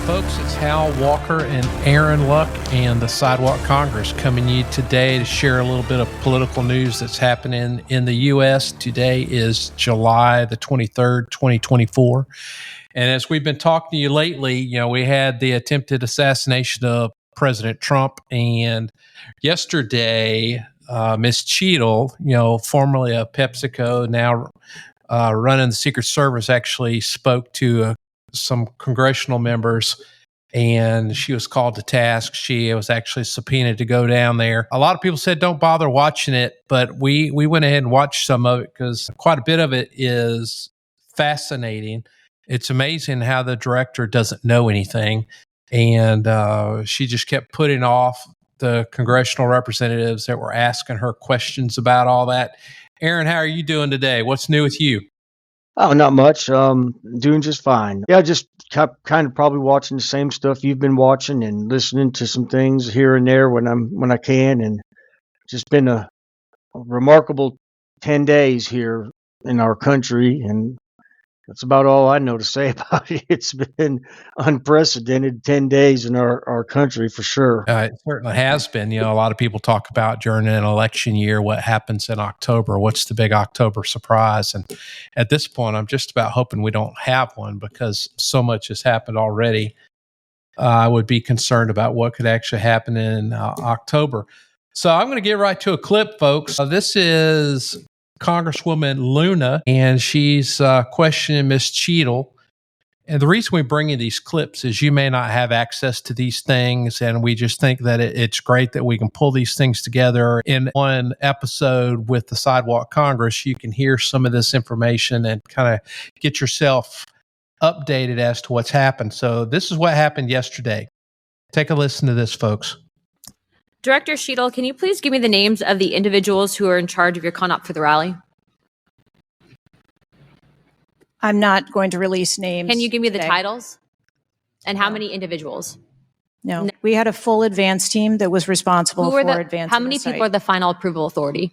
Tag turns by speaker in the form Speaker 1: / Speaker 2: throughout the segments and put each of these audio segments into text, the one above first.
Speaker 1: folks, it's Hal Walker and Aaron Luck and the Sidewalk Congress coming to you today to share a little bit of political news that's happening in the U.S. Today is July the 23rd, 2024. And as we've been talking to you lately, we had the attempted assassination of President Trump. And yesterday, Miss Cheadle, formerly of PepsiCo, now running the Secret Service, actually spoke to some congressional members, and she was called to task. She was actually subpoenaed to go down there. A lot of people said don't bother watching it, but we went ahead and watched some of it because quite a bit of it is fascinating. It's amazing how the director doesn't know anything, and she just kept putting off the congressional representatives that were asking her questions about all that. Aaron, how are you doing today? What's new with you?
Speaker 2: Oh, not much. Doing just fine. Yeah, just kept kind of probably watching the same stuff you've been watching and listening to some things here and there when I can, and just been a remarkable 10 days here in our country, and that's about all I know to say about it. It's been unprecedented 10 days in our country for sure.
Speaker 1: It certainly has been. A lot of people talk about during an election year what happens in October. What's the big October surprise? And at this point, I'm just about hoping we don't have one because so much has happened already. I would be concerned about what could actually happen in October. So I'm going to get right to a clip, folks. This is Congresswoman Luna, and she's questioning Miss Cheadle. And the reason we bring you these clips is you may not have access to these things, and we just think that it's great that we can pull these things together in one episode with the Sidewalk Congress. You can hear some of this information and kind of get yourself updated as to what's happened. So this is what happened yesterday. Take a listen to this, folks.
Speaker 3: Director Cheadle, can you please give me the names of the individuals who are in charge of your con-op for the rally?
Speaker 4: I'm not going to release names.
Speaker 3: Can you give me the
Speaker 4: today.
Speaker 3: titles? And how many individuals?
Speaker 4: No. We had a full advance team that was responsible for advancing
Speaker 3: How many
Speaker 4: the site.
Speaker 3: people are the final approval authority?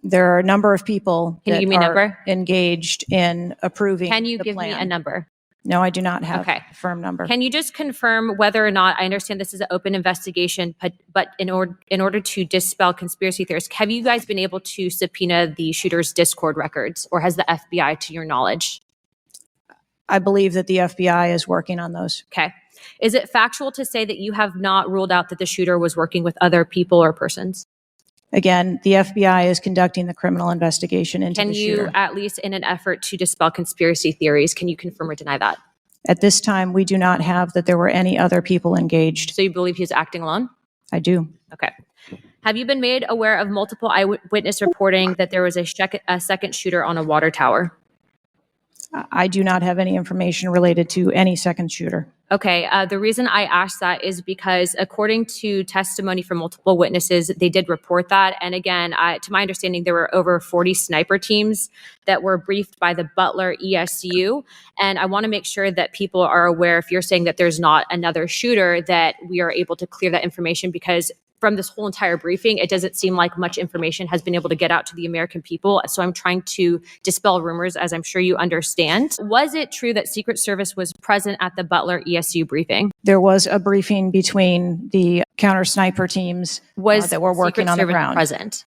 Speaker 4: There are a number of people
Speaker 3: Can you
Speaker 4: that
Speaker 3: give me a
Speaker 4: are
Speaker 3: number?
Speaker 4: Engaged in approving
Speaker 3: Can you
Speaker 4: the
Speaker 3: give
Speaker 4: plan.
Speaker 3: me a number?
Speaker 4: No, I do not have
Speaker 3: Okay.
Speaker 4: a firm number.
Speaker 3: Can you just confirm whether or not, I understand this is an open investigation, but in order to dispel conspiracy theories, have you guys been able to subpoena the shooter's Discord records, or has the FBI, to your knowledge?
Speaker 4: I believe that the FBI is working on those.
Speaker 3: Okay. Is it factual to say that you have not ruled out that the shooter was working with other people or persons?
Speaker 4: Again, the FBI is conducting the criminal investigation into
Speaker 3: Can
Speaker 4: the
Speaker 3: you,
Speaker 4: shooter.
Speaker 3: at least in an effort to dispel conspiracy theories, can you confirm or deny that?
Speaker 4: At this time, we do not have that there were any other people engaged.
Speaker 3: So you believe he was acting alone?
Speaker 4: I do.
Speaker 3: Okay. Have you been made aware of multiple eyewitness reporting that there was a second shooter on a water tower?
Speaker 4: I do not have any information related to any second shooter.
Speaker 3: Okay. The reason I asked that is because according to testimony from multiple witnesses, they did report that. And again, to my understanding, there were over 40 sniper teams that were briefed by the Butler ESU. And I want to make sure that people are aware, if you're saying that there's not another shooter, that we are able to clear that information, because from this whole entire briefing, it doesn't seem like much information has been able to get out to the American people. So I'm trying to dispel rumors, as I'm sure you understand. Was it true that Secret Service was present at the Butler ESU briefing?
Speaker 4: There was a briefing between the counter sniper teams that were working
Speaker 3: Secret
Speaker 4: on the
Speaker 3: Service
Speaker 4: ground.
Speaker 3: present?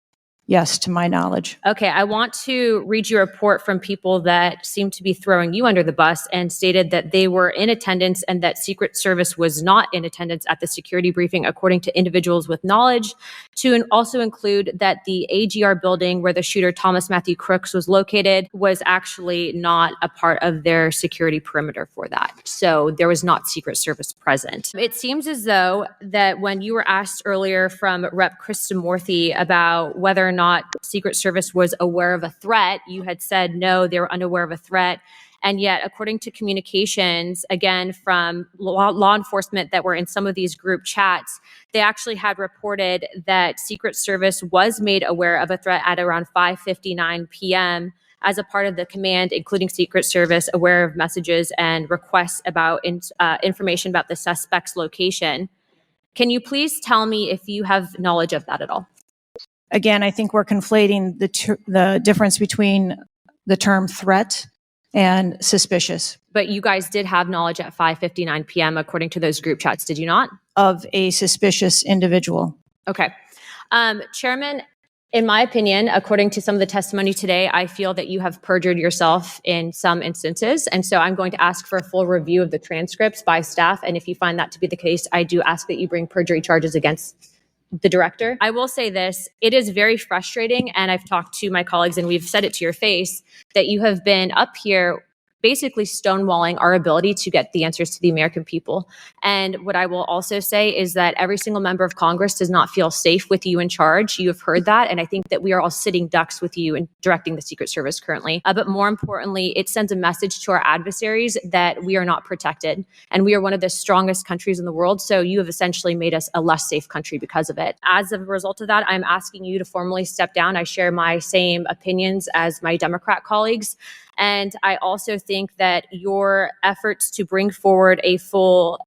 Speaker 4: Yes, to my knowledge.
Speaker 3: Okay, I want to read you a report from people that seem to be throwing you under the bus and stated that they were in attendance and that Secret Service was not in attendance at the security briefing, according to individuals with knowledge, to also include that the AGR building where the shooter Thomas Matthew Crooks was located was actually not a part of their security perimeter for that. So there was not Secret Service present. It seems as though that when you were asked earlier from Rep. Kristamorthy about whether or not Secret Service was aware of a threat, you had said no, they were unaware of a threat. And yet, according to communications, again, from law enforcement that were in some of these group chats, they actually had reported that Secret Service was made aware of a threat at around 5:59 p.m. as a part of the command, including Secret Service, aware of messages and requests about information about the suspect's location. Can you please tell me if you have knowledge of that at all?
Speaker 4: Again, I think we're conflating the difference between the term threat and suspicious
Speaker 3: But you guys did have knowledge at 5:59 p.m. according to those group chats, did you not?
Speaker 4: of a suspicious individual.
Speaker 3: Okay. Chairman, in my opinion, according to some of the testimony today, I feel that you have perjured yourself in some instances. And so I'm going to ask for a full review of the transcripts by staff. And if you find that to be the case, I do ask that you bring perjury charges against the director. I will say this, it is very frustrating. And I've talked to my colleagues and we've said it to your face that you have been up here basically stonewalling our ability to get the answers to the American people. And what I will also say is that every single member of Congress does not feel safe with you in charge. You have heard that. And I think that we are all sitting ducks with you in directing the Secret Service currently. But more importantly, it sends a message to our adversaries that we are not protected. And we are one of the strongest countries in the world. So you have essentially made us a less safe country because of it. As a result of that, I'm asking you to formally step down. I share my same opinions as my Democrat colleagues. And I also think that your efforts to bring forward a full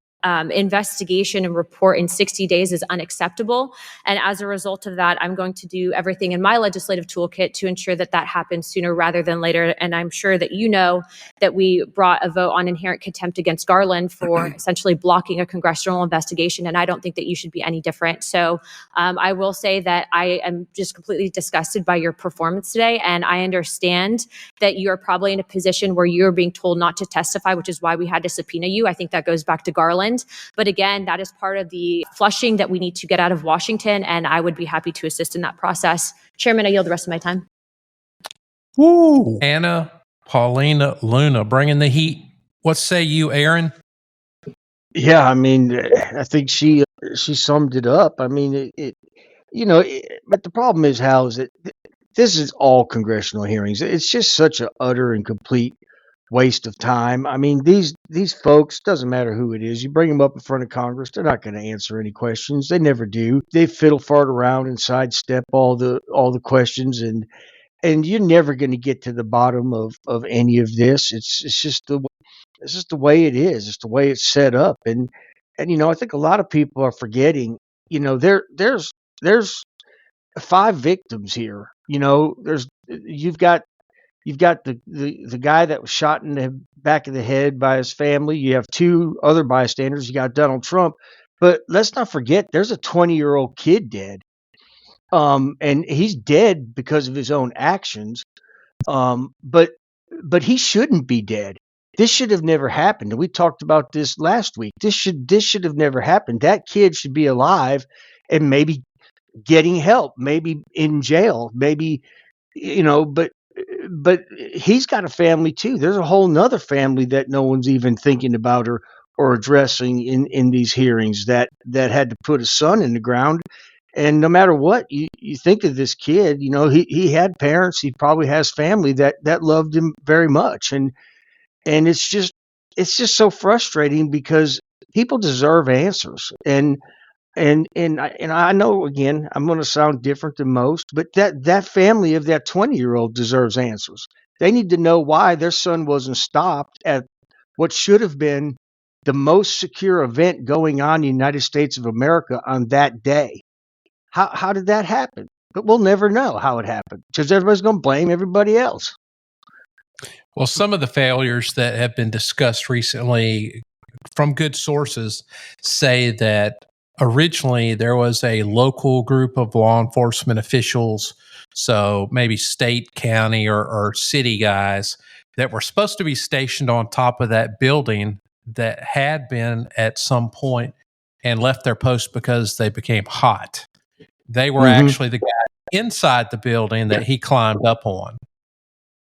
Speaker 3: investigation and report in 60 days is unacceptable. And as a result of that, I'm going to do everything in my legislative toolkit to ensure that that happens sooner rather than later. And I'm sure that you know that we brought a vote on inherent contempt against Garland for essentially blocking a congressional investigation. And I don't think that you should be any different. So I will say that I am just completely disgusted by your performance today. And I understand that you're probably in a position where you're being told not to testify, which is why we had to subpoena you. I think that goes back to Garland. But again, that is part of the flushing that we need to get out of Washington, and I would be happy to assist in that process. Chairman, I yield the rest of my time.
Speaker 1: Woo! Anna, Paulina, Luna, bringing the heat. What say you, Aaron?
Speaker 2: Yeah, I mean, I think she summed it up. I mean, but the problem is, Hal, is that this is all congressional hearings. It's just such an utter and complete waste of time. I mean, these folks, doesn't matter who it is, you bring them up in front of Congress, they're not going to answer any questions. They never do. They fiddle fart around and sidestep all the questions, and you're never going to get to the bottom of any of this. It's just the way it is. It's the way it's set up, and I think a lot of people are forgetting. There's 5 victims here. You've got the guy that was shot in the back of the head by his family. You have 2 other bystanders. You got Donald Trump. But let's not forget, there's a 20-year-old kid dead. And he's dead because of his own actions. But he shouldn't be dead. This should have never happened. And we talked about this last week. This should have never happened. That kid should be alive and maybe getting help, maybe in jail, maybe, but he's got a family too. There's a whole nother family that no one's even thinking about or addressing in these hearings that had to put a son in the ground. And no matter what you think of this kid, he had parents. He probably has family that loved him very much. And it's just so frustrating because people deserve answers. And I know, again, I'm going to sound different than most, but that family of that 20-year-old deserves answers. They need to know why their son wasn't stopped at what should have been the most secure event going on in the United States of America on that day. How did that happen? But we'll never know how it happened because everybody's going to blame everybody else.
Speaker 1: Well, some of the failures that have been discussed recently from good sources say that originally there was a local group of law enforcement officials, so maybe state, county, or city guys that were supposed to be stationed on top of that building that had been at some point and left their post because they became hot. They were actually the guy inside the building that he climbed up on.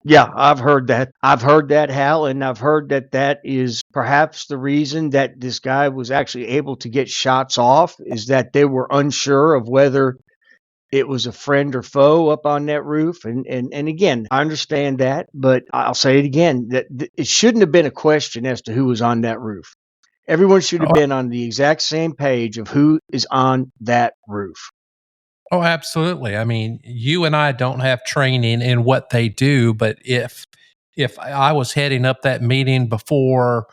Speaker 2: Yeah, I've heard that. Hal, and I've heard that is perhaps the reason that this guy was actually able to get shots off, is that they were unsure of whether it was a friend or foe up on that roof. And again, I understand that, but I'll say it again, that it shouldn't have been a question as to who was on that roof. Everyone should have been on the exact same page of who is on that roof.
Speaker 1: Oh, absolutely. I mean, you and I don't have training in what they do, but if I was heading up that meeting before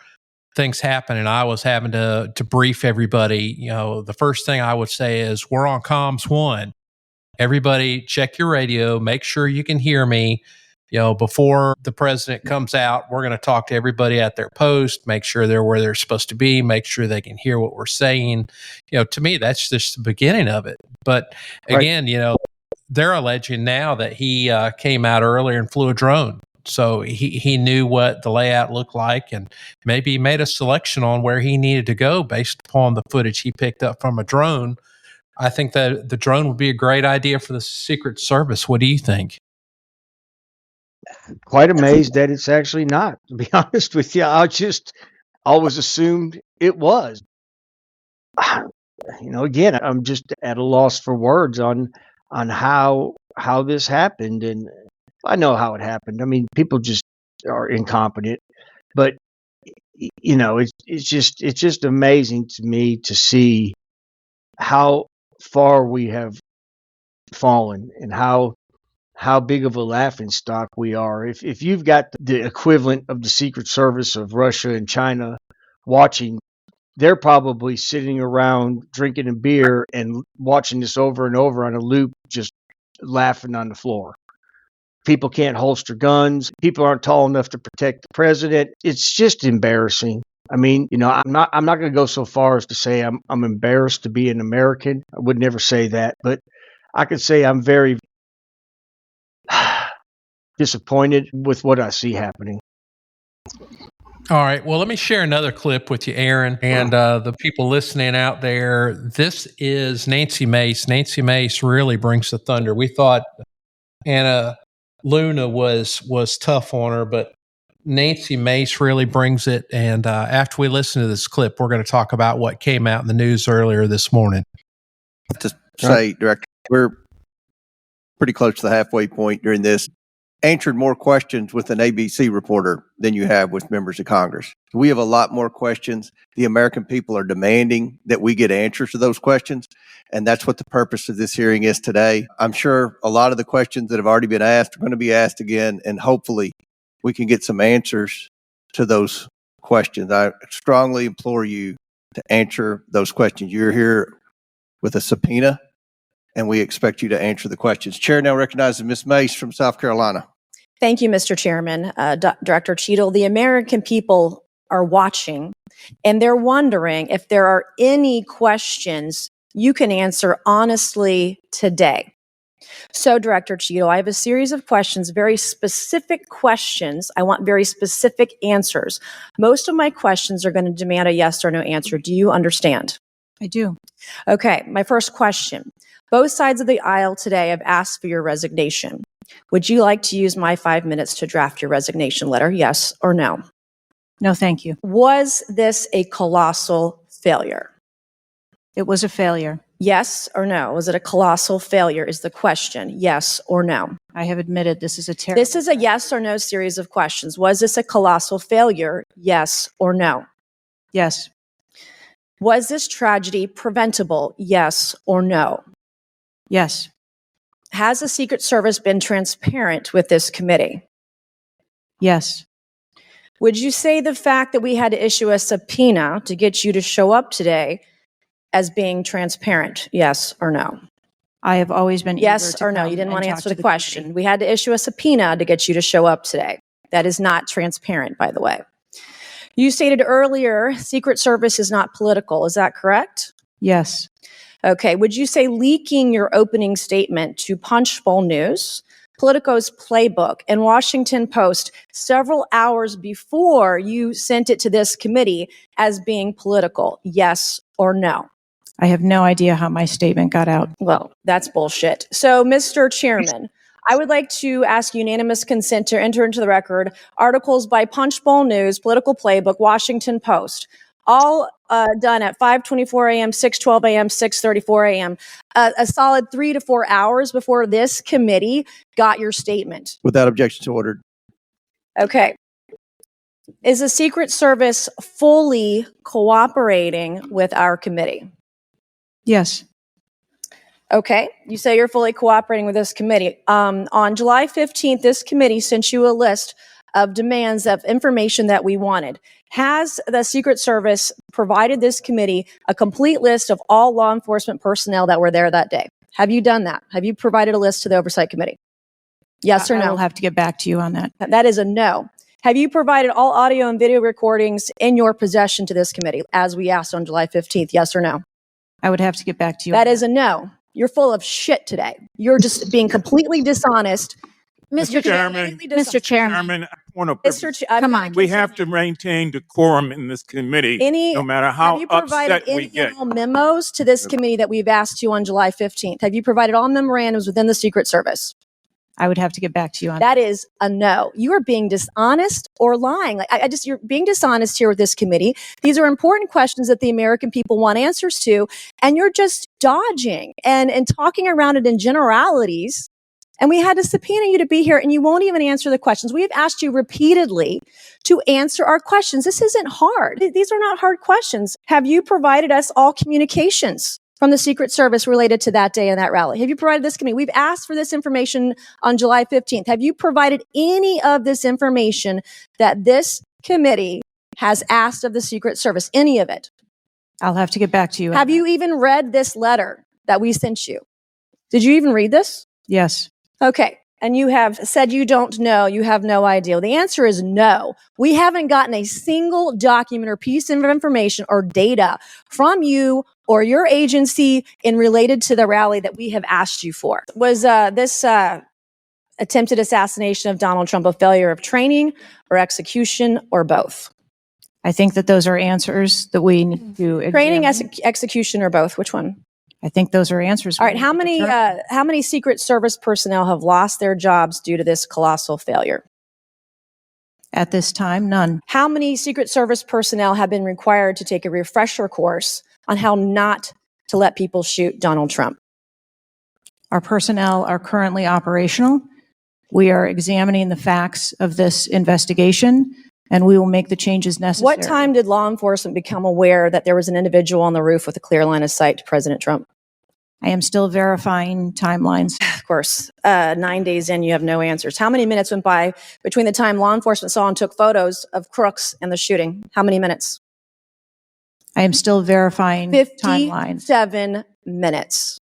Speaker 1: things happen and I was having to brief everybody, the first thing I would say is, we're on comms 1. Everybody check your radio, make sure you can hear me. Before the president comes out, we're going to talk to everybody at their post, make sure they're where they're supposed to be, make sure they can hear what we're saying. To me, that's just the beginning of it. But again, they're alleging now that he came out earlier and flew a drone. So he knew what the layout looked like, and maybe he made a selection on where he needed to go based upon the footage he picked up from a drone. I think that the drone would be a great idea for the Secret Service. What do you think?
Speaker 2: Quite amazed that it's actually not, to be honest with you. I just always assumed it was. Again, I'm just at a loss for words on how this happened, and I know how it happened. I mean, people just are incompetent, but it's just amazing to me to see how far we have fallen and how big of a laughingstock we are. If you've got the equivalent of the Secret Service of Russia and China watching, they're probably sitting around drinking a beer and watching this over and over on a loop, just laughing on the floor. People can't holster guns. People aren't tall enough to protect the president. It's just embarrassing. I mean, I'm not going to go so far as to say I'm embarrassed to be an American. I would never say that, but I could say I'm very disappointed with what I see happening.
Speaker 1: All right. Well, let me share another clip with you, Aaron, and the people listening out there. This is Nancy Mace. Nancy Mace really brings the thunder. We thought Anna Luna was tough on her, but Nancy Mace really brings it. And after we listen to this clip, we're going to talk about what came out in the news earlier this morning.
Speaker 5: To say, Director, we're pretty close to the halfway point during this. Answered more questions with an ABC reporter than you have with members of Congress. We have a lot more questions. The American people are demanding that we get answers to those questions, and that's what the purpose of this hearing is today. I'm sure a lot of the questions that have already been asked are going to be asked again, and hopefully we can get some answers to those questions. I strongly implore you to answer those questions. You're here with a subpoena, and we expect you to answer the questions. Chair now recognizes Ms. Mace from South Carolina.
Speaker 4: Thank you, Mr. Chairman. Director Cheadle, the American people are watching, and they're wondering if there are any questions you can answer honestly today. So, Director Cheadle, I have a series of questions, very specific questions. I want very specific answers. Most of my questions are going to demand a yes or no answer. Do you understand?
Speaker 6: I do.
Speaker 4: Okay, my first question. Both sides of the aisle today have asked for your resignation. Would you like to use my 5 minutes to draft your resignation letter? Yes or no?
Speaker 6: No, thank you.
Speaker 4: Was this a colossal failure?
Speaker 6: It was a failure.
Speaker 4: Yes or no? Was it a colossal failure is the question. Yes or no?
Speaker 6: I have admitted this is a terrible.
Speaker 4: This is a yes or no series of questions. Was this a colossal failure? Yes or no?
Speaker 6: Yes.
Speaker 4: Was this tragedy preventable? Yes or no?
Speaker 6: Yes.
Speaker 4: Has the Secret Service been transparent with this committee?
Speaker 6: Yes.
Speaker 4: Would you say the fact that we had to issue a subpoena to get you to show up today as being transparent? Yes or no?
Speaker 6: I have always been
Speaker 4: yes or no. You didn't want to answer the question. We had to issue a subpoena to get you to show up today. That is not transparent, by the way. You stated earlier, Secret Service is not political. Is that correct?
Speaker 6: Yes.
Speaker 4: Okay. Would you say leaking your opening statement to Punchbowl News, Politico's Playbook, and Washington Post several hours before you sent it to this committee as being political? Yes or no?
Speaker 6: I have no idea how my statement got out.
Speaker 4: Well, that's bullshit. So, Mr. Chairman, I would like to ask unanimous consent to enter into the record articles by Punchbowl News, Political Playbook, Washington Post, all done at 5:24 a.m., 6:12 a.m., 6:34 a.m., a solid 3 to 4 hours before this committee got your statement.
Speaker 5: Without objection to ordered.
Speaker 4: Okay. Is the Secret Service fully cooperating with our committee?
Speaker 6: Yes.
Speaker 4: Okay. You say you're fully cooperating with this committee. On July 15th, this committee sent you a list of demands of information that we wanted. Has the Secret Service provided this committee a complete list of all law enforcement personnel that were there that day? Have you done that? Have you provided a list to the Oversight Committee? Yes or
Speaker 6: I
Speaker 4: no?
Speaker 6: will have to get back to you on that.
Speaker 4: That is a no. Have you provided all audio and video recordings in your possession to this committee, as we asked on July 15th? Yes or no?
Speaker 6: I would have to get back to you.
Speaker 4: That is a no. You're full of shit today. You're just being completely dishonest.
Speaker 7: Mr. Chairman,
Speaker 6: Mr. Chairman.
Speaker 7: Chairman, I want to.
Speaker 4: I'm
Speaker 6: Come
Speaker 4: gonna
Speaker 6: on.
Speaker 7: We
Speaker 4: continue.
Speaker 7: have to maintain decorum in this committee, no matter how
Speaker 4: have you provided
Speaker 7: upset we
Speaker 4: any
Speaker 7: get.
Speaker 4: and all memos to this committee that we've asked you on July 15th? Have you provided all memorandums within the Secret Service?
Speaker 6: I would have to get back to you on
Speaker 4: That is a no. You are being dishonest or lying. Like you're being dishonest here with this committee. These are important questions that the American people want answers to, and you're just dodging and talking around it in generalities. And we had to subpoena you to be here, and you won't even answer the questions. We have asked you repeatedly to answer our questions. This isn't hard. These are not hard questions. Have you provided us all communications from the Secret Service related to that day and that rally? Have you provided this committee? We've asked for this information on July 15th. Have you provided any of this information that this committee has asked of the Secret Service? Any of it?
Speaker 6: I'll have to get back to you.
Speaker 4: Have you even read this letter that we sent you? Did you even read this?
Speaker 6: Yes.
Speaker 4: Okay. And you have said you don't know, you have no idea. Well, the answer is no. We haven't gotten a single document or piece of information or data from you or your agency in related to the rally that we have asked you for. Was this attempted assassination of Donald Trump a failure of training or execution or both?
Speaker 6: I think that those are answers that we need to examine.
Speaker 4: Training, execution, or both? Which one?
Speaker 6: I think those are answers.
Speaker 4: All right. How many Secret Service personnel have lost their jobs due to this colossal failure?
Speaker 6: At this time, none.
Speaker 4: How many Secret Service personnel have been required to take a refresher course on how not to let people shoot Donald Trump?
Speaker 6: Our personnel are currently operational. We are examining the facts of this investigation, and we will make the changes necessary.
Speaker 4: What time did law enforcement become aware that there was an individual on the roof with a clear line of sight to President Trump?
Speaker 6: I am still verifying timelines.
Speaker 4: Of course, 9 days in, you have no answers. How many minutes went by between the time law enforcement saw and took photos of crooks and the shooting? How many minutes?
Speaker 6: I am still verifying timelines.
Speaker 4: 57 minutes.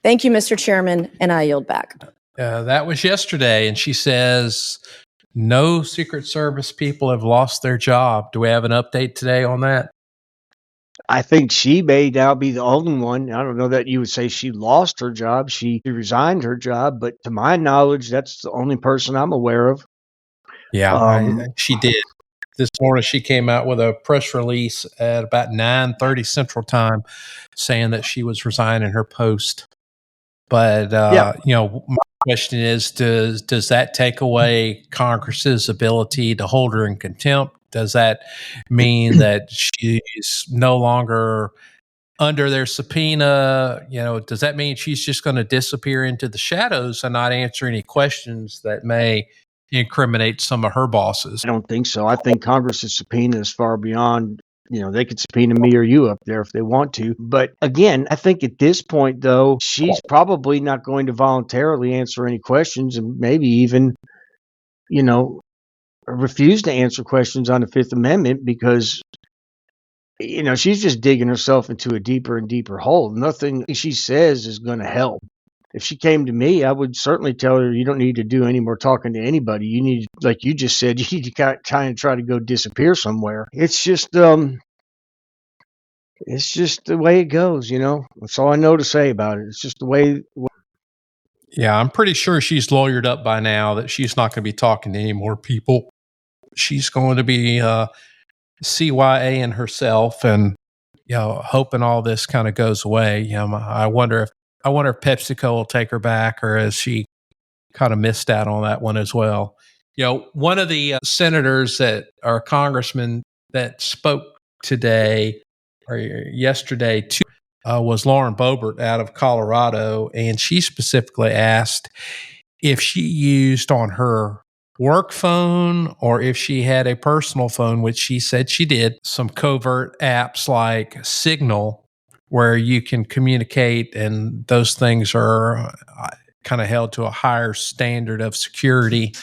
Speaker 4: Thank you, Mr. Chairman, and I yield back.
Speaker 1: That was yesterday, and she says no Secret Service people have lost their job. Do we have an update today on that?
Speaker 2: I think she may now be the only one. I don't know that you would say she lost her job. She resigned her job, but to my knowledge, that's the only person I'm aware of.
Speaker 1: Yeah, she did. This morning, she came out with a press release at about 9:30 Central Time saying that she was resigning her post. But, my question is, does that take away Congress's ability to hold her in contempt? Does that mean that she's no longer under their subpoena? Does that mean she's just going to disappear into the shadows and not answer any questions that may incriminate some of her bosses?
Speaker 2: I don't think so. I think Congress's subpoena is far beyond, they could subpoena me or you up there if they want to. But again, I think at this point, though, she's probably not going to voluntarily answer any questions and maybe even, refuse to answer questions on the Fifth Amendment because, she's just digging herself into a deeper and deeper hole. Nothing she says is going to help. If she came to me, I would certainly tell her you don't need to do any more talking to anybody. You need, like you just said, you need to try to go disappear somewhere. It's just the way it goes, That's all I know to say about it. It's just the way.
Speaker 1: Yeah, I'm pretty sure she's lawyered up by now that she's not going to be talking to any more people. She's going to be CYA-ing herself and, hoping all this kind of goes away. I wonder if PepsiCo will take her back, or has she kind of missed out on that one as well? One of the senators that are congressmen that spoke today or yesterday too was Lauren Boebert out of Colorado, and she specifically asked if she used on her work phone or if she had a personal phone, which she said she did, some covert apps like Signal, where you can communicate, and those things are kind of held to a higher standard of security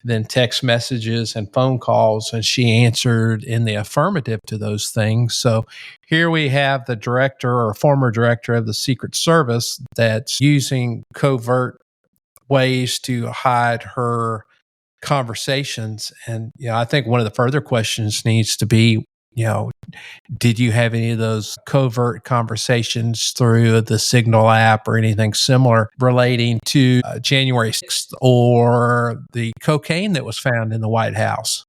Speaker 1: than text messages and phone calls. And she answered in the affirmative to those things. So here we have the director or former director of the Secret Service that's using covert ways to hide her conversations. And, I think one of the further questions needs to be, did you have any of those covert conversations through the Signal app or anything similar relating to January 6th or the cocaine that was found in the White House?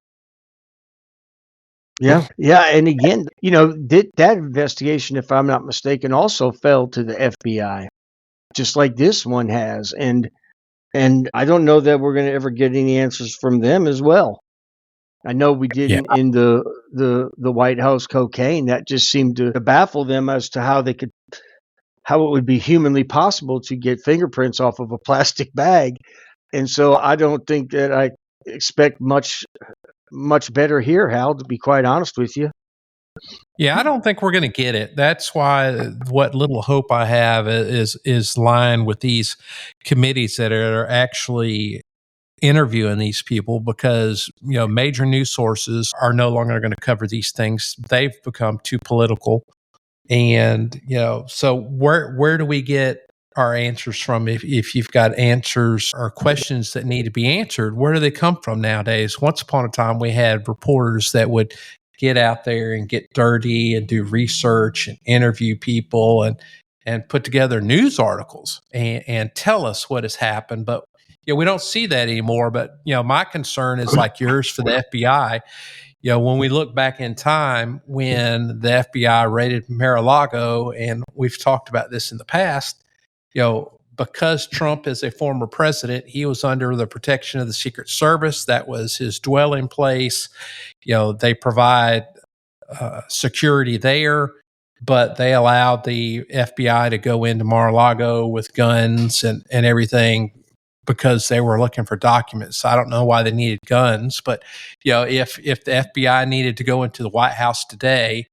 Speaker 2: Yeah. And again, that investigation, if I'm not mistaken, also fell to the FBI, just like this one has. And I don't know that we're going to ever get any answers from them as well. I know we didn't in the White House cocaine. That just seemed to baffle them as to how it would be humanly possible to get fingerprints off of a plastic bag. And so I don't think that I expect much better here, Hal, to be quite honest with you.
Speaker 1: Yeah, I don't think we're going to get it. That's why what little hope I have is lined with these committees that are actually interviewing these people, because major news sources are no longer going to cover these things. They've become too political, and so where do we get our answers from? If you've got answers or questions that need to be answered, where do they come from nowadays? Once upon a time, we had reporters that would get out there and get dirty and do research and interview people and put together news articles and tell us what has happened. But we don't see that anymore. But my concern is like yours for the FBI. When we look back in time, when the FBI raided Mar-a-Lago, and we've talked about this in the past, because Trump is a former president, he was under the protection of the Secret Service. That was his dwelling place. They provide security there, but they allowed the FBI to go into Mar-a-Lago with guns and everything because they were looking for documents. I don't know why they needed guns, but if the FBI needed to go into the White House today,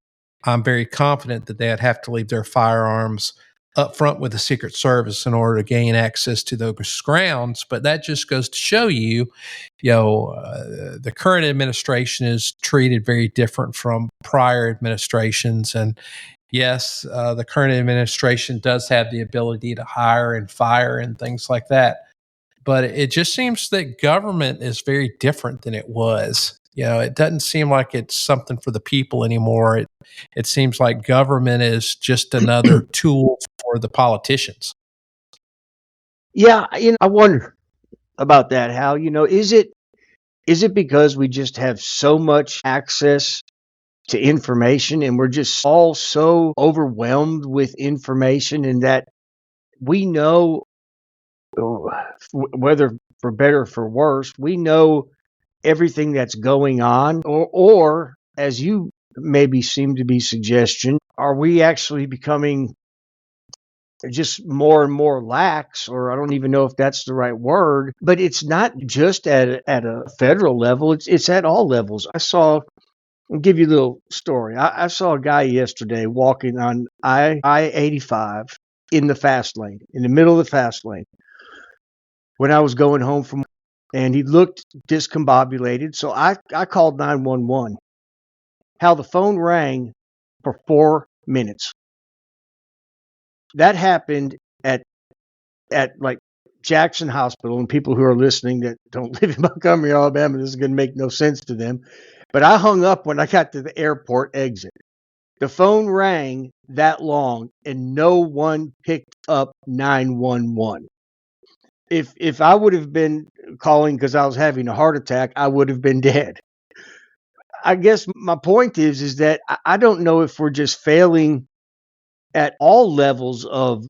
Speaker 1: I'm very confident that they'd have to leave their firearms up front with the Secret Service in order to gain access to those grounds. But that just goes to show you, the current administration is treated very different from prior administrations. And yes, the current administration does have the ability to hire and fire and things like that. But it just seems that government is very different than it was. It doesn't seem like it's something for the people anymore. It seems like government is just another tool for the politicians.
Speaker 2: Yeah, I wonder about that, Hal. Is it because we just have so much access to information and we're just all so overwhelmed with information, and that we know, whether for better or for worse, we know everything that's going on, or as you maybe seem to be suggestion, are we actually becoming just more and more lax? Or I don't even know if that's the right word, but it's not just at a federal level, it's at all levels. I'll give you a little story. I saw a guy yesterday walking on I-85 in the fast lane, in the middle of the fast lane, when I was going home from, and he looked discombobulated. So I called 911. How the phone rang for 4 minutes. That happened at like Jackson Hospital, and people who are listening that don't live in Montgomery, Alabama, this is going to make no sense to them. But I hung up when I got to the airport exit. The phone rang that long and no one picked up 911. If I would have been calling because I was having a heart attack, I would have been dead. I guess my point is that I don't know if we're just failing at all levels of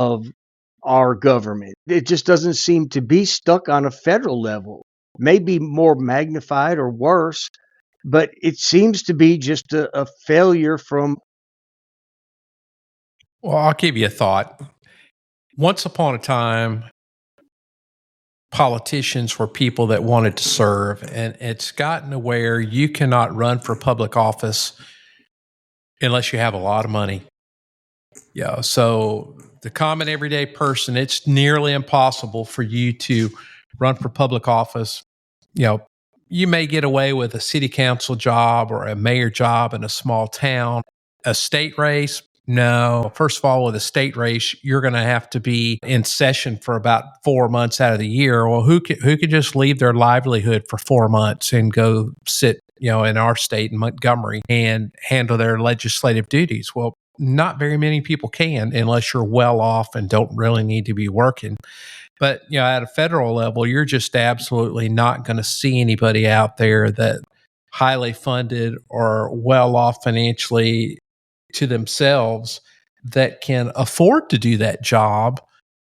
Speaker 2: our government. It just doesn't seem to be stuck on a federal level. Maybe more magnified or worse, but it seems to be just a failure from.
Speaker 1: Well, I'll give you a thought. Once upon a time, politicians were people that wanted to serve, and it's gotten to where you cannot run for public office unless you have a lot of money. So the common everyday person, it's nearly impossible for you to run for public office. You may get away with a city council job or a mayor job in a small town. A state race, No, first of all, with a state race, you're going to have to be in session for about 4 months out of the year. Well, who could just leave their livelihood for 4 months and go sit, in our state in Montgomery and handle their legislative duties? Well, not very many people can unless you're well off and don't really need to be working. But, at a federal level, you're just absolutely not going to see anybody out there that highly funded or well off financially to themselves that can afford to do that job,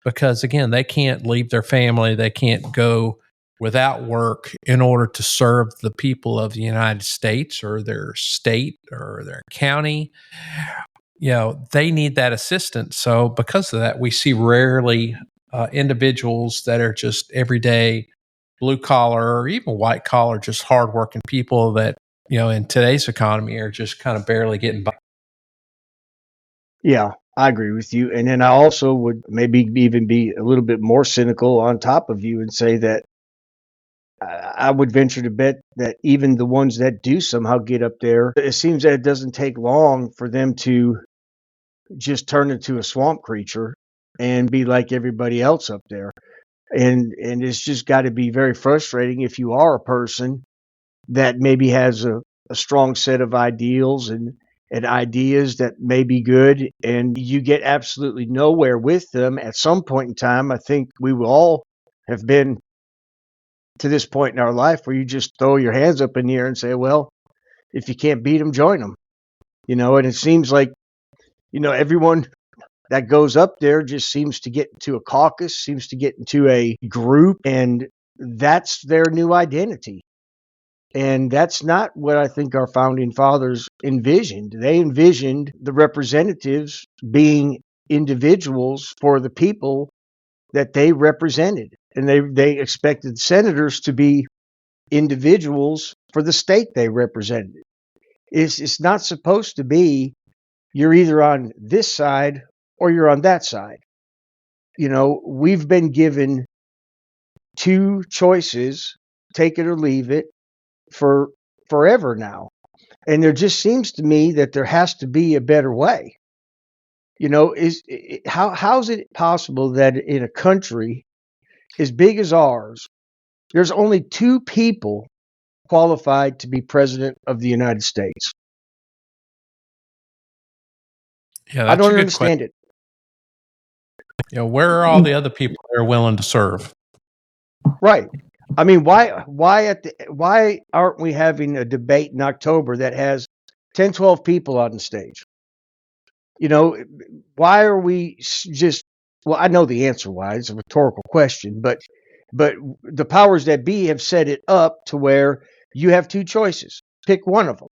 Speaker 1: because again, they can't leave their family, they can't go without work in order to serve the people of the United States or their state or their county. They need that assistance. So because of that, we see rarely individuals that are just everyday blue collar or even white collar, just hardworking people that, in today's economy are just kind of barely getting by.
Speaker 2: Yeah, I agree with you. And then I also would maybe even be a little bit more cynical on top of you and say that I would venture to bet that even the ones that do somehow get up there, it seems that it doesn't take long for them to just turn into a swamp creature and be like everybody else up there. And it's just got to be very frustrating if you are a person that maybe has a strong set of ideals and ideas that may be good, and you get absolutely nowhere with them at some point in time. I think we will all have been to this point in our life where you just throw your hands up in the air and say, well, if you can't beat them, join them. And it seems like, everyone that goes up there just seems to get into a caucus, seems to get into a group, and that's their new identity. And that's not what I think our founding fathers envisioned. They envisioned the representatives being individuals for the people that they represented. And they expected senators to be individuals for the state they represented. It's not supposed to be you're either on this side or you're on that side. We've been given two choices, take it or leave it, for forever now. And there just seems to me that there has to be a better way. How's it possible that in a country as big as ours, there's only two people qualified to be president of the United States?
Speaker 1: Yeah,
Speaker 2: I don't understand it.
Speaker 1: Where are all the other people that are willing to serve?
Speaker 2: Right. I mean, why aren't we having a debate in October that has 10, 12 people on the stage? Why are we just, well, I know the answer why. It's a rhetorical question, but the powers that be have set it up to where you have two choices. Pick one of them.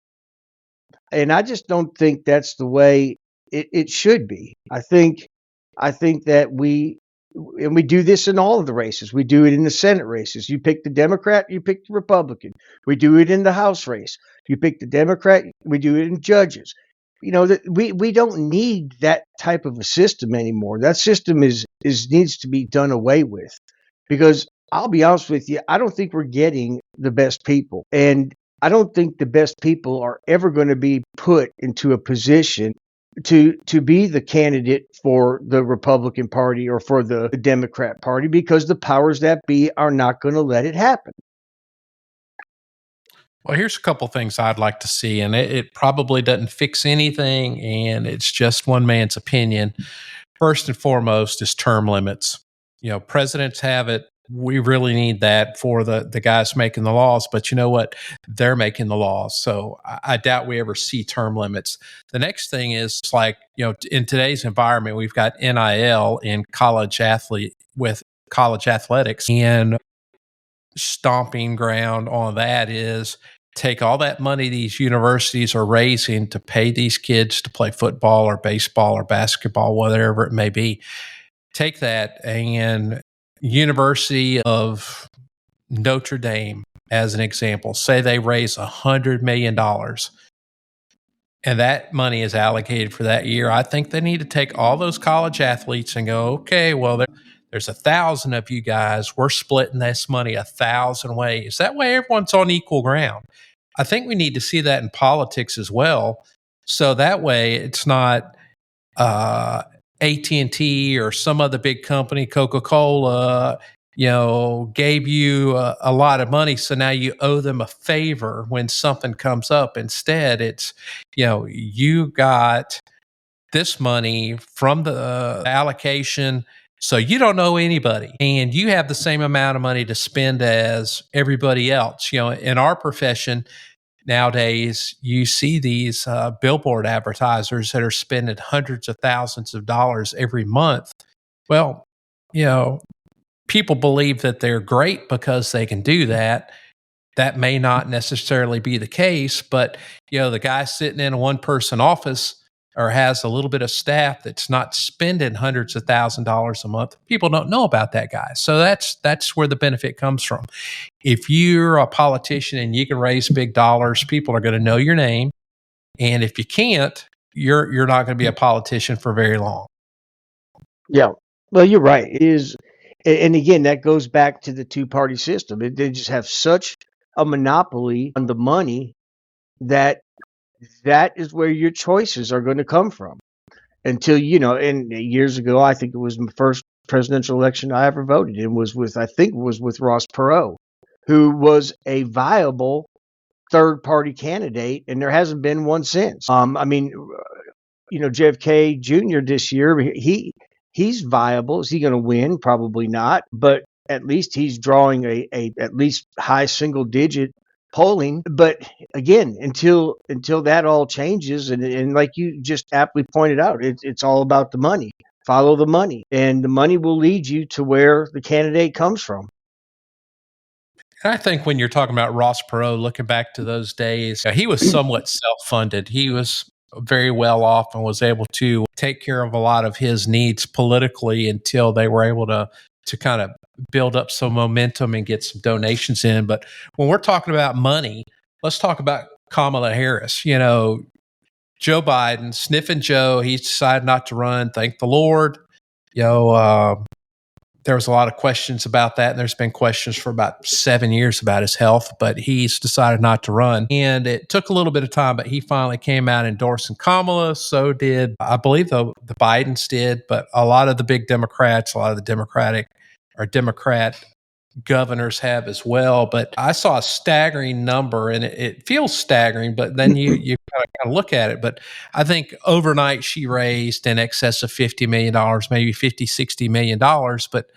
Speaker 2: And I just don't think that's the way it should be. I think that we do this in all of the races. We do it in the Senate races. You pick the Democrat, you pick the Republican. We do it in the House race. You pick the Democrat, we do it in judges. We don't need that type of a system anymore. That system needs to be done away with, because I'll be honest with you, I don't think we're getting the best people. And I don't think the best people are ever going to be put into a position to be the candidate for the Republican Party or for the Democrat Party, because the powers that be are not going to let it happen.
Speaker 1: Well, here's a couple things I'd like to see, and it probably doesn't fix anything, and it's just one man's opinion. First and foremost is term limits. Presidents have it. We really need that for the guys making the laws, but you know what? They're making the laws. So I doubt we ever see term limits. The next thing is in today's environment, we've got NIL in college athletics, and stomping ground on that is take all that money these universities are raising to pay these kids to play football or baseball or basketball, whatever it may be. Take that, and University of Notre Dame, as an example, say they raise $100 million and that money is allocated for that year. I think they need to take all those college athletes and go, okay, well, there's 1,000 of you guys. We're splitting this money 1,000 ways. That way everyone's on equal ground. I think we need to see that in politics as well. So that way it's not AT&T or some other big company, Coca-Cola, gave you a lot of money, so now you owe them a favor when something comes up. Instead, it's, you got this money from the allocation, so you don't owe anybody, and you have the same amount of money to spend as everybody else. In our profession nowadays, you see these billboard advertisers that are spending hundreds of thousands of dollars every month. Well, people believe that they're great because they can do that. That may not necessarily be the case, but the guy sitting in a one-person office or has a little bit of staff that's not spending hundreds of $1,000s a month, people don't know about that guy. So that's where the benefit comes from. If you're a politician and you can raise big dollars, people are going to know your name. And if you can't, you're not going to be a politician for very long.
Speaker 2: Yeah. Well, you're right. It is, and again, that goes back to the two-party system. They just have such a monopoly on the money that is where your choices are going to come from. Until, and years ago, I think it was my first presidential election I ever voted in was with Ross Perot, who was a viable third-party candidate, and there hasn't been one since. JFK Jr. this year, he's viable. Is he going to win? Probably not, but at least he's drawing a at least high single-digit polling. But again, until that all changes, and like you just aptly pointed out, it's all about the money. Follow the money, and the money will lead you to where the candidate comes from.
Speaker 1: And I think when you're talking about Ross Perot, looking back to those days, he was somewhat self-funded. He was very well off and was able to take care of a lot of his needs politically until they were able to kind of build up some momentum and get some donations in. But when we're talking about money, let's talk about Kamala Harris. Joe Biden, sniffing Joe, he decided not to run. Thank the Lord. There was a lot of questions about that, and there's been questions for about 7 years about his health, but he's decided not to run. And it took a little bit of time, but he finally came out endorsing Kamala. So did, I believe, the Bidens did, but a lot of the big Democrats, a lot of the Democrat governors have as well. But I saw a staggering number, and it feels staggering, but then you kind of look at it. But I think overnight she raised in excess of $50 million, maybe $50-60 million. But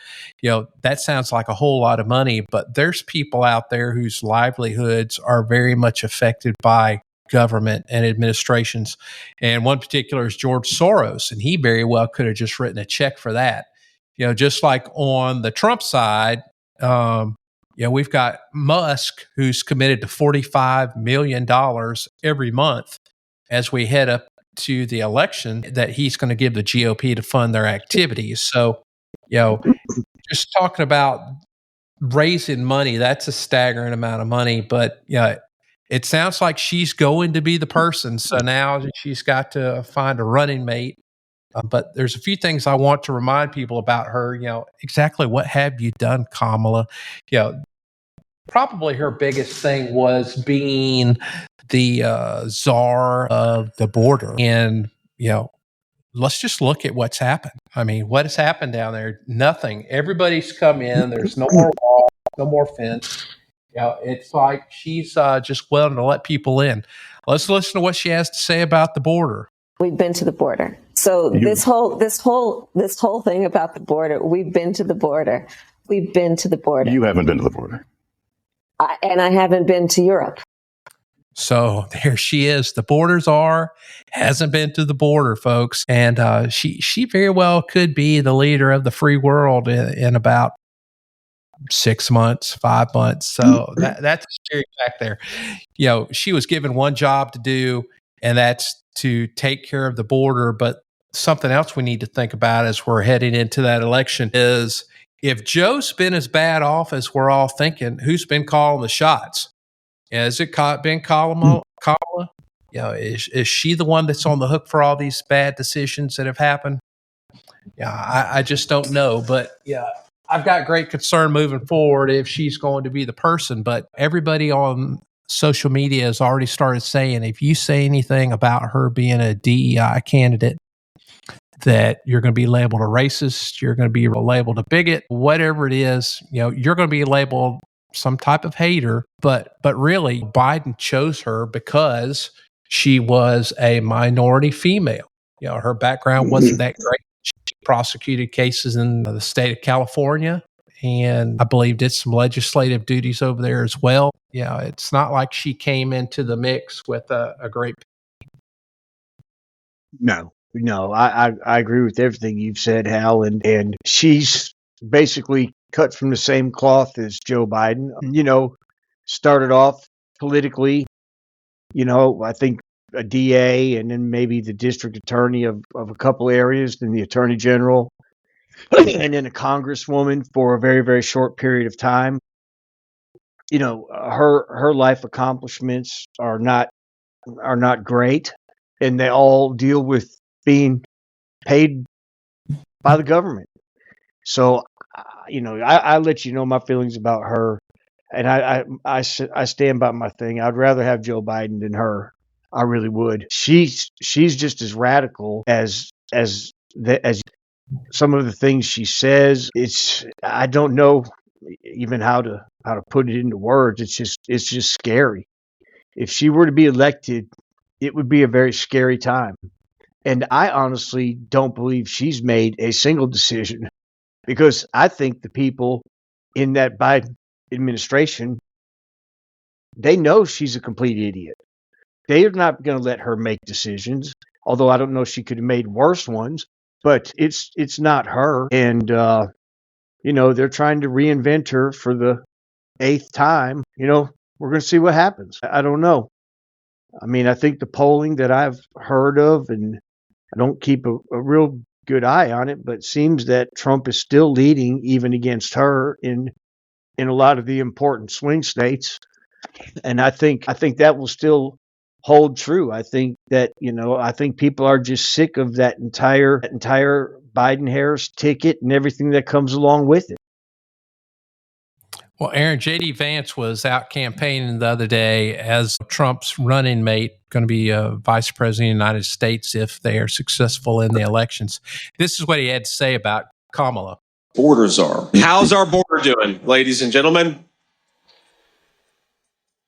Speaker 1: that sounds like a whole lot of money. But there's people out there whose livelihoods are very much affected by government and administrations. And one particular is George Soros, and he very well could have just written a check for that. Just like on the Trump side, we've got Musk, who's committed to $45 million every month as we head up to the election that he's going to give the GOP to fund their activities. So, just talking about raising money, that's a staggering amount of money. But it sounds like she's going to be the person. So now she's got to find a running mate. But there's a few things I want to remind people about her. Exactly what have you done, Kamala? Probably her biggest thing was being the czar of the border. And, let's just look at what's happened. I mean, what has happened down there? Nothing. Everybody's come in. There's no more wall, no more fence. It's like she's just willing to let people in. Let's listen to what she has to say about the border.
Speaker 8: We've been to the border. So this whole thing about the border, we've been to the border. We've been to the border.
Speaker 9: You haven't been to the border.
Speaker 8: And I haven't been to Europe.
Speaker 1: So there she is. The border czar hasn't been to the border, folks. And she very well could be the leader of the free world in about 6 months, 5 months. So that's a scary fact there. She was given one job to do, and that's to take care of the border. But something else we need to think about as we're heading into that election is, if Joe's been as bad off as we're all thinking, who's been calling the shots? Has it been Kamala? Is she the one that's on the hook for all these bad decisions that have happened? I just don't know. But I've got great concern moving forward if she's going to be the person. But everybody on social media has already started saying, if you say anything about her being a DEI candidate, that you're going to be labeled a racist, you're going to be labeled a bigot, whatever it is, you're going to be labeled some type of hater. But really, Biden chose her because she was a minority female. Her background wasn't that great. She prosecuted cases in the state of California, and I believe did some legislative duties over there as well. It's not like she came into the mix with a great.
Speaker 2: No, I agree with everything you've said, Hal, and she's basically cut from the same cloth as Joe Biden. Started off politically, I think a DA and then maybe the district attorney of a couple areas, then the attorney general, and then a congresswoman for a very, very short period of time. Her life accomplishments are not great, and they all deal with being paid by the government. So, I let you know my feelings about her, and I stand by my thing. I'd rather have Joe Biden than her. I really would. She's just as radical as some of the things she says. I don't know even how to put it into words. It's just scary. If she were to be elected, it would be a very scary time. And I honestly don't believe she's made a single decision, because I think the people in that Biden administration, they know she's a complete idiot. They are not going to let her make decisions, although I don't know, she could have made worse ones, but it's not her. And, they're trying to reinvent her for the 8th time. We're going to see what happens. I don't know. I mean, I think the polling that I've heard of, and I don't keep a real good eye on it, but it seems that Trump is still leading even against her in a lot of the important swing states. And I think that will still hold true. I think that, I think people are just sick of that entire Biden-Harris ticket and everything that comes along with it.
Speaker 1: Well, Aaron, J.D. Vance was out campaigning the other day as Trump's running mate, going to be vice president of the United States if they are successful in the elections. This is what he had to say about Kamala.
Speaker 9: Borders are. How's our border doing, ladies and gentlemen?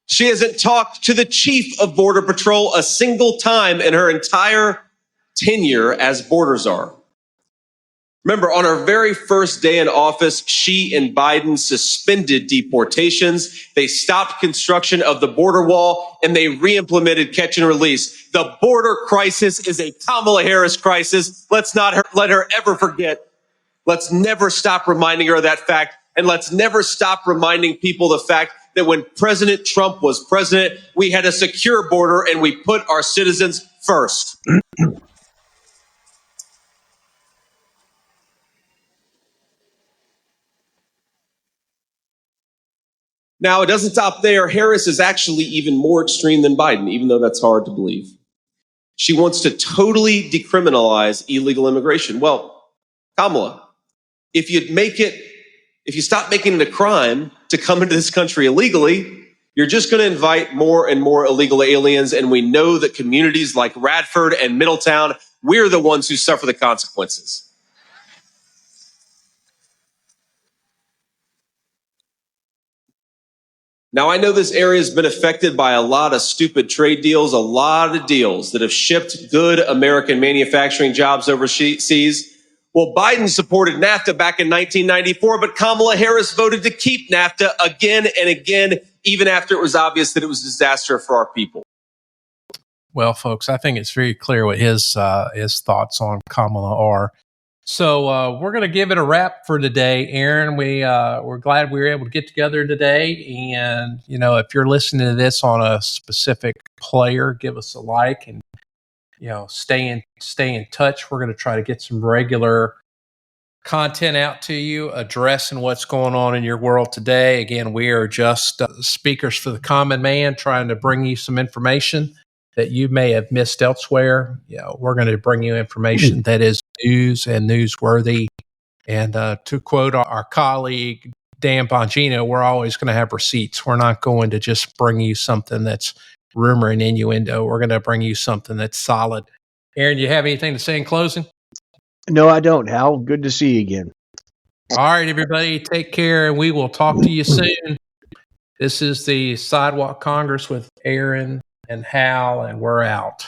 Speaker 9: She hasn't talked to the chief of Border Patrol a single time in her entire tenure as border czar. Remember, on her very first day in office, she and Biden suspended deportations. They stopped construction of the border wall, and they re-implemented catch and release. The border crisis is a Kamala Harris crisis. Let's not let her ever forget. Let's never stop reminding her of that fact. And let's never stop reminding people the fact that when President Trump was president, we had a secure border and we put our citizens first. Now, it doesn't stop there. Harris is actually even more extreme than Biden, even though that's hard to believe. She wants to totally decriminalize illegal immigration. Well, Kamala, if you stop making it a crime to come into this country illegally, you're just going to invite more and more illegal aliens. And we know that communities like Radford and Middletown, we're the ones who suffer the consequences. Now, I know this area has been affected by a lot of stupid trade deals, a lot of deals that have shipped good American manufacturing jobs overseas. Well, Biden supported NAFTA back in 1994, but Kamala Harris voted to keep NAFTA again and again, even after it was obvious that it was a disaster for our people.
Speaker 1: Well, folks, I think it's very clear what his thoughts on Kamala are. So we're going to give it a wrap for today, Aaron. We're glad we were able to get together today. And, if you're listening to this on a specific player, give us a like and, stay in touch. We're going to try to get some regular content out to you, addressing what's going on in your world today. Again, we are just speakers for the common man, trying to bring you some information that you may have missed elsewhere. We're going to bring you information that is news and newsworthy. And to quote our colleague, Dan Bongino, we're always going to have receipts. We're not going to just bring you something that's rumor and innuendo. We're going to bring you something that's solid. Aaron, do you have anything to say in closing?
Speaker 2: No, I don't, Hal. Good to see you again.
Speaker 1: All right, everybody, take care, and we will talk to you soon. This is the Sidewalk Congress with Aaron and Hal, and we're out.